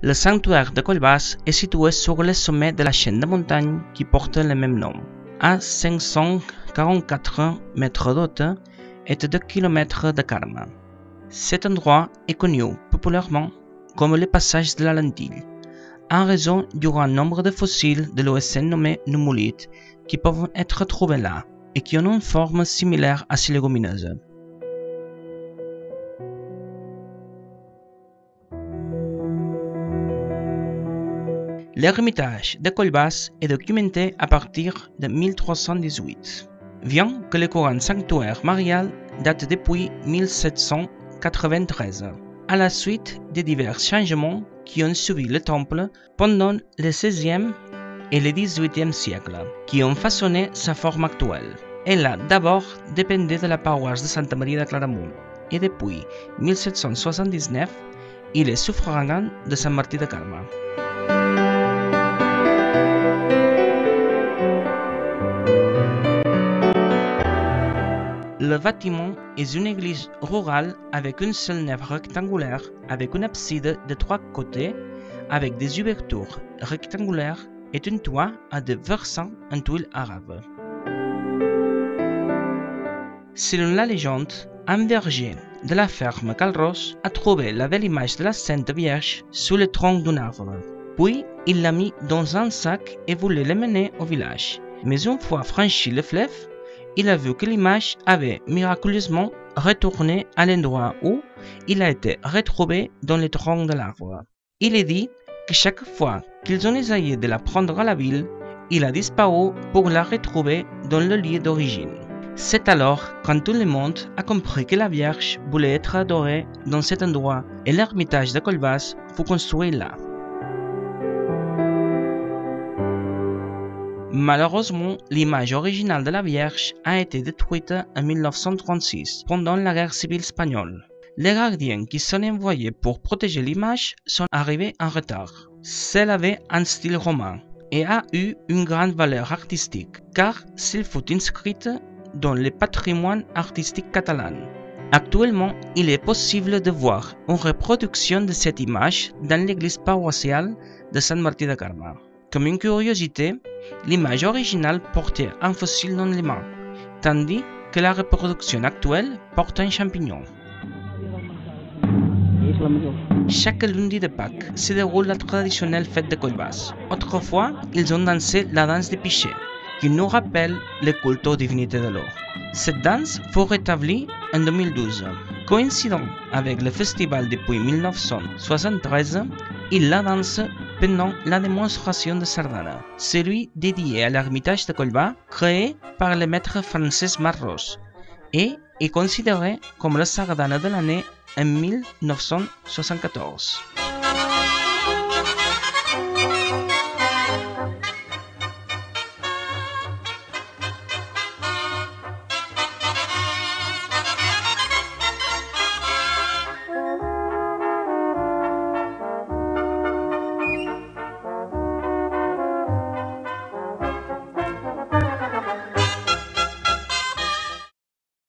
Le sanctuaire de Colbas est situé sur le sommet de la chaîne de montagnes qui porte le même nom, à 544 mètres d'hauteur et 2 km de Carme. Cet endroit est connu populairement comme le passage de la lentille, en raison du grand nombre de fossiles de l'Éocène nommés nummulites qui peuvent être trouvés là et qui ont une forme similaire à ces légumineuses. L'ermitage de Colbas est documenté à partir de 1318, bien que le courant sanctuaire marial date depuis 1793, à la suite des divers changements qui ont suivi le temple pendant le XVIe et le XVIIIe siècle, qui ont façonné sa forme actuelle. Elle a d'abord dépendé de la paroisse de Santa Maria de Claramunt et depuis 1779, il est suffragant de Saint Martí de Carme. Le bâtiment est une église rurale avec une seule nef rectangulaire avec une abside de 3 côtés avec des ouvertures rectangulaires et un toit à 2 versants en tuiles arabes. Selon la légende, un berger de la ferme Calros a trouvé la belle image de la Sainte Vierge sous le tronc d'un arbre. Puis, il l'a mis dans un sac et voulait l'emmener au village. Mais une fois franchi le fleuve, il a vu que l'image avait miraculeusement retourné à l'endroit où il a été retrouvé dans le tronc de l'arbre. Il est dit que chaque fois qu'ils ont essayé de la prendre à la ville, il a disparu pour la retrouver dans le lieu d'origine. C'est alors quand tout le monde a compris que la Vierge voulait être adorée dans cet endroit et l'ermitage de Colbas fut construit là. Malheureusement, l'image originale de la Vierge a été détruite en 1936 pendant la guerre civile espagnole. Les gardiens qui sont envoyés pour protéger l'image sont arrivés en retard. Celle avait un style roman et a eu une grande valeur artistique car elle fut inscrite dans le patrimoine artistique catalan. Actuellement, il est possible de voir une reproduction de cette image dans l'église paroissiale de Saint Martí de Carme. Comme une curiosité, l'image originale portait un fossile dans les mains, tandis que la reproduction actuelle porte un champignon. Chaque lundi de Pâques se déroule la traditionnelle fête de Colbas. Autrefois, ils ont dansé la danse des pichets, qui nous rappelle le culte aux divinités de l'eau. Cette danse fut rétablie en 2012. Coïncidant avec le festival depuis 1973, ils la dansent pendant la démonstration de Sardana, celui dédié à l'ermitage de Colbas, créé par le maître Francesc Marros, et est considéré comme la Sardana de l'année en 1974.